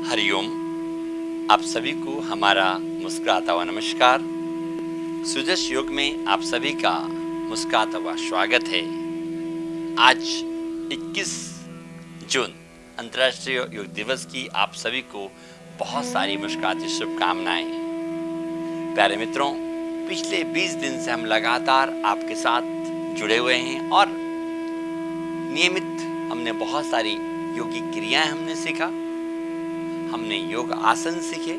हरिओम। आप सभी को हमारा मुस्कुराता हुआ नमस्कार। सुजस योग में आप सभी का मुस्कुराता हुआ स्वागत है। आज 21 जून अंतर्राष्ट्रीय योग दिवस की आप सभी को बहुत सारी मुस्कुराती शुभकामनाएं। प्यारे मित्रों, पिछले 20 दिन से हम लगातार आपके साथ जुड़े हुए हैं और नियमित हमने बहुत सारी योगिक क्रियाएं हमने सीखा, हमने योग आसन सीखे,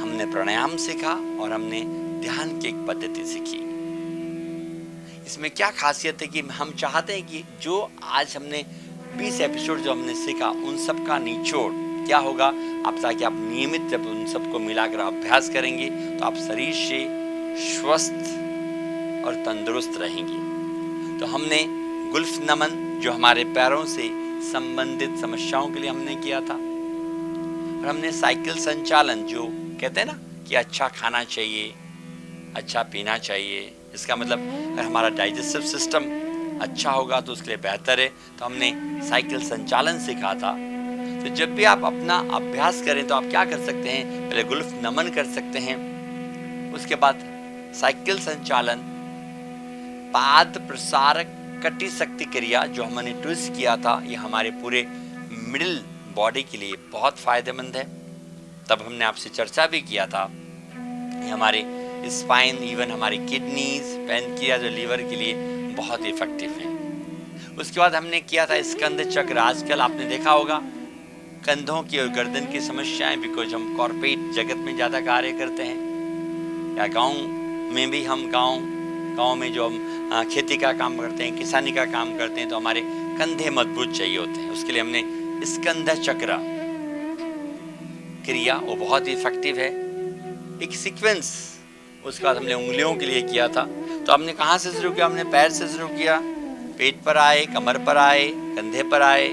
हमने प्राणायाम सीखा और हमने ध्यान की एक पद्धति सीखी। इसमें क्या खासियत है कि हम चाहते हैं कि जो आज हमने 20 एपिसोड जो हमने सीखा उन सब का निचोड़ क्या होगा, आप ताकि आप नियमित जब उन सबको मिलाकर अभ्यास करेंगे तो आप शरीर से स्वस्थ और तंदुरुस्त रहेंगे। तो हमने गुल्फ नमन जो हमारे पैरों से संबंधित समस्याओं के लिए हमने किया था, और हमने साइकिल संचालन जो कहते हैं ना कि अच्छा खाना चाहिए, अच्छा पीना चाहिए, इसका मतलब अगर हमारा डाइजेस्टिव सिस्टम अच्छा होगा तो उसके लिए बेहतर है, तो हमने साइकिल संचालन सीखा था। तो जब भी आप अपना अभ्यास करें तो आप क्या कर सकते हैं, पहले गुल्फ नमन कर सकते हैं, उसके बाद साइकिल संचालन, पाद प्रसारक कटी शक्ति क्रिया जो हमने ट्विस्ट किया था, ये हमारे पूरे मिडिल बॉडी के लिए बहुत फायदेमंद है। तब हमने आपसे चर्चा भी किया था, हमारे स्पाइन, इवन हमारी किडनीज, पैनक्रियाज और लीवर के लिए बहुत इफेक्टिव है। उसके बाद हमने किया था स्कंद चक्र। आजकल आपने देखा होगा कंधों की और गर्दन की समस्याएं, बिकॉज हम कॉर्पोरेट जगत में ज़्यादा कार्य करते हैं, या गाँव में भी हम गाँव में जो हम खेती का काम करते हैं, किसानी का काम करते हैं, तो हमारे कंधे मजबूत चाहिए होते हैं। उसके लिए हमने स्कंद चक्र क्रिया, वो बहुत ही इफेक्टिव है, एक सीक्वेंस। उसके बाद हमने उंगलियों के लिए किया था। तो हमने कहाँ से शुरू किया, हमने पैर से शुरू किया, पेट पर आए, कमर पर आए, कंधे पर आए,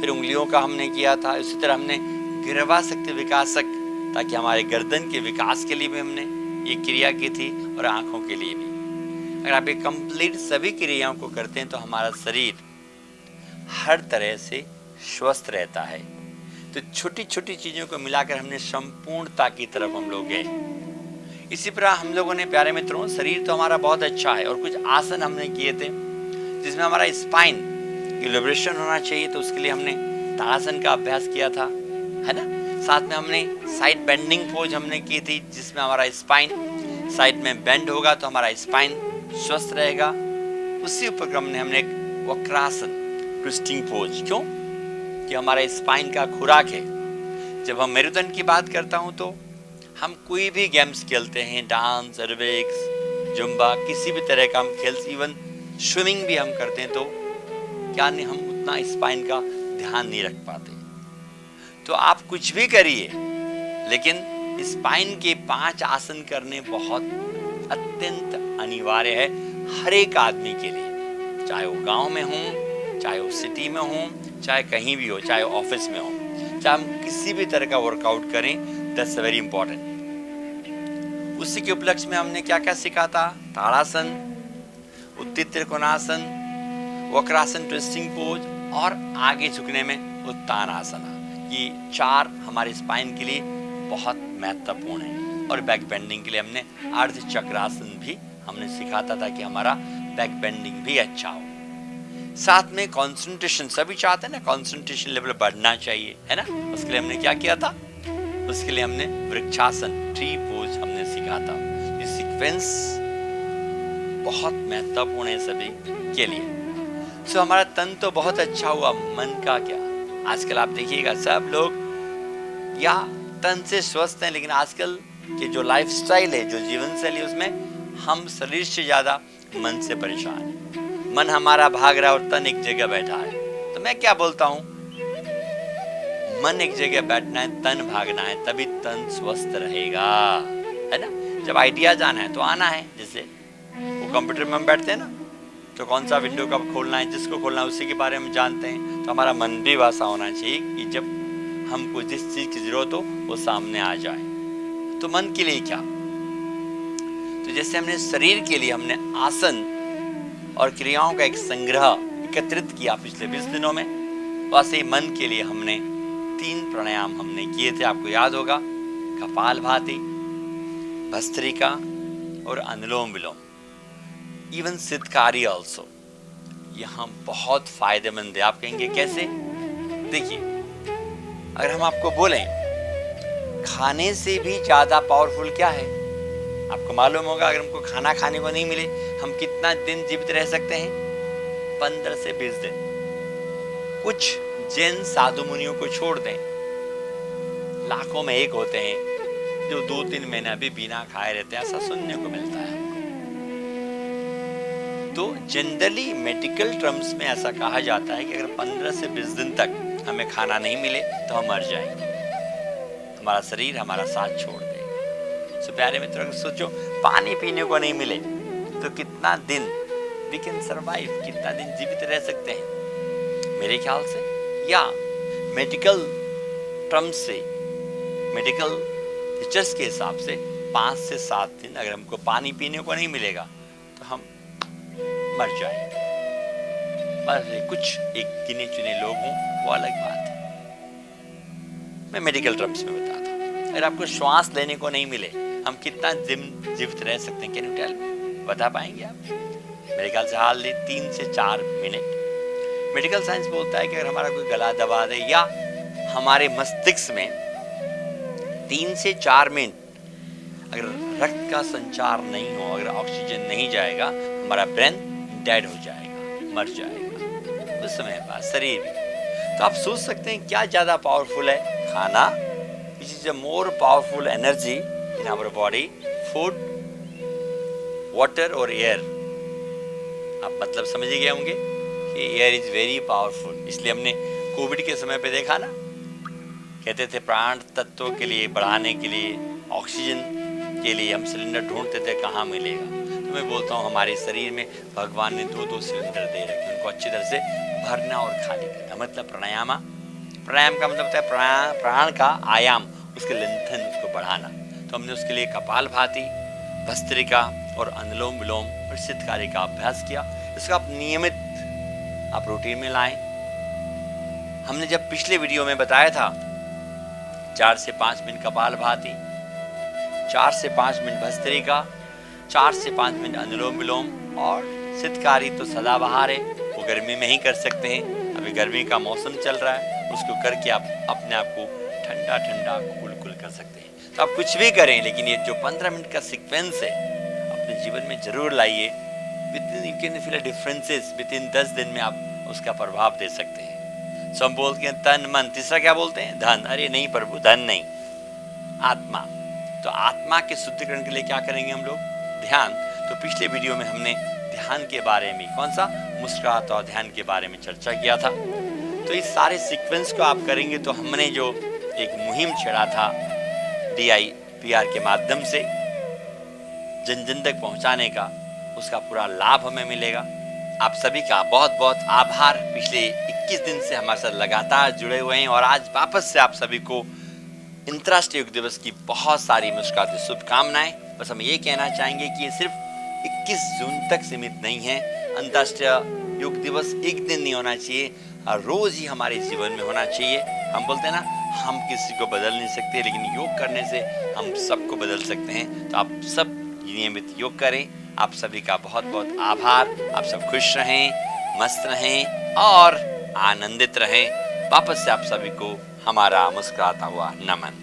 फिर उंगलियों का हमने किया था। इसी तरह हमने गिरवा शक्ति विकासक, ताकि हमारे गर्दन के विकास के लिए भी हमने ये क्रिया की थी, और आँखों के लिए भी। अगर आप ये कंप्लीट सभी क्रियाओं को करते हैं तो हमारा शरीर हर तरह से स्वस्थ रहता है। तो छोटी छोटी चीज़ों को मिलाकर हमने संपूर्णता की तरफ हम लोग गए। इसी प्रकार हम लोगों ने, प्यारे मित्रों, शरीर तो हमारा बहुत अच्छा है, और कुछ आसन हमने किए थे जिसमें हमारा स्पाइन की लिबरेशन होना चाहिए, तो उसके लिए हमने ताड़ासन का अभ्यास किया था, है ना। साथ में हमने साइड बेंडिंग पोज हमने की थी, जिसमें हमारा स्पाइन साइड में बेंड होगा तो हमारा स्पाइन स्वस्थ रहेगा। उसी उपक्रम में हमने एक वक्रासन, ट्विस्टिंग पोज, क्यों कि हमारा स्पाइन का खुराक है। जब हम मेरुदंड की बात करता हूं तो हम कोई भी गेम्स खेलते हैं, डांस, एरोबिक्स, जुम्बा, किसी भी तरह का हम खेल, इवन स्विमिंग भी हम करते हैं, तो क्या नहीं, हम उतना स्पाइन का ध्यान नहीं रख पाते। तो आप कुछ भी करिए, लेकिन स्पाइन के 5 आसन करने बहुत अत्यंत अनिवार्य है हर एक आदमी के लिए, चाहे वो गांव में हो, चाहे वो सिटी में हो, चाहे कहीं भी हो, चाहे ऑफिस में हो, चाहे हम किसी भी तरह का वर्कआउट करें, दैट्स वेरी इंपॉर्टेंट। उसी के उपलक्ष्य में हमने क्या क्या सीखा था, ताड़ासन, उत्थित त्रिकोणासन, वक्रासन, ट्विस्टिंग पोज, और आगे झुकने में उत्तानासना। ये 4 हमारे स्पाइन के लिए बहुत महत्वपूर्ण है। और बैक बेंडिंग के लिए हमने अर्ध चक्रासन भी हमने सीखा था, ताकि हमारा बैक बेंडिंग भी अच्छा हो। साथ में कंसंट्रेशन, सभी चाहते हैं ना कंसंट्रेशन लेवल बढ़ना चाहिए, है ना। उसके लिए हमने क्या किया था, उसके लिए हमने वृक्षासन, ट्री पोज हमने सीखा था। ये सीक्वेंस बहुत महत्वपूर्ण है सभी के लिए। सो हमारा तन तो बहुत अच्छा हुआ, मन का क्या। आजकल आप देखिएगा सब लोग या तन से स्वस्थ हैं, लेकिन आजकल के जो लाइफस्टाइल है, जो जीवन शैली, उसमें हम शरीर से ज्यादा मन से परेशान हैं। मन हमारा भाग रहा है और तन एक जगह बैठा है। तो मैं क्या बोलता हूं, मन एक जगह बैठना है, तन भागना है, तभी तन स्वस्थ रहेगा, है ना। जब आइडियाज आना है तो आना है, जैसे वो कंप्यूटर में हम बैठते हैं ना, तो कौन सा विंडो कब खोलना है, जिसको खोलना है उसी के बारे में जानते हैं। तो हमारा मन भी वैसा होना चाहिए कि जब हमको जिस चीज की जरूरत हो वो सामने आ जाए। तो मन के लिए क्या, तो जैसे हमने शरीर के लिए हमने आसन और क्रियाओं का एक संग्रह एकत्रित किया पिछले 20 दिनों में, वैसे ही मन के लिए हमने 3 प्राणायाम हमने किए थे, आपको याद होगा, कपालभाति, भस्त्रिका और अनुलोम विलोम, इवन सिद्धकारी ऑल्सो। यहाँ बहुत फायदेमंद है। आप कहेंगे कैसे? देखिए, अगर हम आपको बोलें खाने से भी ज्यादा पावरफुल क्या है, आपको मालूम होगा, अगर हमको खाना खाने को नहीं मिले हम कितना दिन जीवित रह सकते हैं? 15 से 20 दिन। कुछ जैन साधु मुनियों को छोड़ दें, लाखों में एक होते हैं जो 2-3 महीना भी बिना खाए रहते हैं, ऐसा सुनने को मिलता है। तो जनरली मेडिकल टर्म्स में ऐसा कहा जाता है कि अगर 15 से 20 दिन तक हमें खाना नहीं मिले तो हम मर जाएंगे, हमारा शरीर हमारा साथ छोड़ देगा। सो प्यारे मित्रों, सोचो पानी पीने को नहीं मिले तो कितना दिन वी कैन सर्वाइव, कितना दिन जीवित रह सकते हैं मेरे ख्याल से। या मेडिकल टर्म्स से, मेडिकल फीचर्स के हिसाब से 5 से 7 दिन अगर हमको पानी पीने को नहीं मिलेगा तो हम मर जाएंगे। बस कुछ एक गिने चुने लोग हों वो अलग बात है, मैं मेडिकल टर्म्स में बताता हूँ। अगर आपको श्वास लेने को नहीं मिले हम कितना दिन जीवित रह सकते हैं? Can you tell? बता पाएंगे आप? मेरे ख्याल से हाल 3 से 4 मिनट। मेडिकल साइंस बोलता है कि अगर हमारा कोई गला दबा दे या हमारे मस्तिष्क में 3 से 4 मिनट अगर रक्त का संचार नहीं हो, अगर ऑक्सीजन नहीं जाएगा, हमारा ब्रेन डेड हो जाएगा, मर जाएगा उस समय बाद शरीर भी। तो आप सोच सकते हैं क्या ज्यादा पावरफुल है? खाना, which is a more powerful energy in our body, food, water और एयर। आप मतलब समझ गए होंगे कि एयर इज वेरी पावरफुल। इसलिए हमने कोविड के समय पे देखा ना, कहते थे प्राण तत्वों के लिए बढ़ाने के लिए, ऑक्सीजन के लिए हम सिलेंडर ढूंढते थे, कहाँ मिलेगा। तो मैं बोलता हूँ हमारे शरीर में भगवान ने 2-2 सिलेंडर दे रखे, उनको अच्छी तरह से भरना और खाली करना। मतलब प्राणायाम का मतलब होता है प्राण का आयाम, उसके लेंथन, उसको बढ़ाना। तो हमने उसके लिए कपालभाति, भस्त्रिका और अनुलोम विलोम और सिद्धकारी का अभ्यास किया। इसको आप नियमित आप रूटीन में लाएं। हमने जब पिछले वीडियो में बताया था 4 से 5 मिनट कपालभाति, 4 से 5 मिनट भस्त्रिका, 4 से 5 मिनट अनुलोम विलोम और सिद्धकारी तो सदाबहार है, वो गर्मी में ही कर सकते हैं। अभी गर्मी का मौसम चल रहा है, उसको करके आप अपने आप को ठंडा ठंडा कूल कर सकते हैं। तो आप कुछ भी करें, लेकिन ये जो 15 मिनट का सीक्वेंस है अपने जीवन में जरूर लाइए। With in you can feel differences, with in 10 दिन में आप उसका प्रभाव दे सकते हैं। सो हम बोलते हैं तन मन, तीसरा क्या बोलते हैं? धन। अरे नहीं प्रभु, धन नहीं, आत्मा। तो आत्मा के शुद्धिकरण के लिए क्या करेंगे हम लोग? ध्यान। तो पिछले वीडियो में हमने ध्यान के बारे में, कौन सा? मुस्कुराहट और ध्यान के बारे में चर्चा किया था। तो इस सारे सीक्वेंस को आप करेंगे तो हमने जो एक मुहिम छेड़ा था DIPR के माध्यम से जन जन तक पहुंचाने का, उसका पूरा लाभ हमें मिलेगा। आप सभी का बहुत बहुत आभार। पिछले 21 दिन से हमारे साथ लगातार जुड़े हुए हैं और आज वापस से आप सभी को अंतर्राष्ट्रीय योग दिवस की बहुत सारी मुस्कुराहट शुभकामनाएं। बस हम ये कहना चाहेंगे कि ये सिर्फ 21 जून तक सीमित नहीं है। अंतर्राष्ट्रीय योग दिवस एक दिन नहीं होना चाहिए, हर रोज ही हमारे जीवन में होना चाहिए। हम बोलते हैं ना, हम किसी को बदल नहीं सकते, लेकिन योग करने से हम सबको बदल सकते हैं। तो आप सब नियमित योग करें। आप सभी का बहुत बहुत आभार। आप सब खुश रहें, मस्त रहें और आनंदित रहें। वापस से आप सभी को हमारा मुस्कुराता हुआ नमन।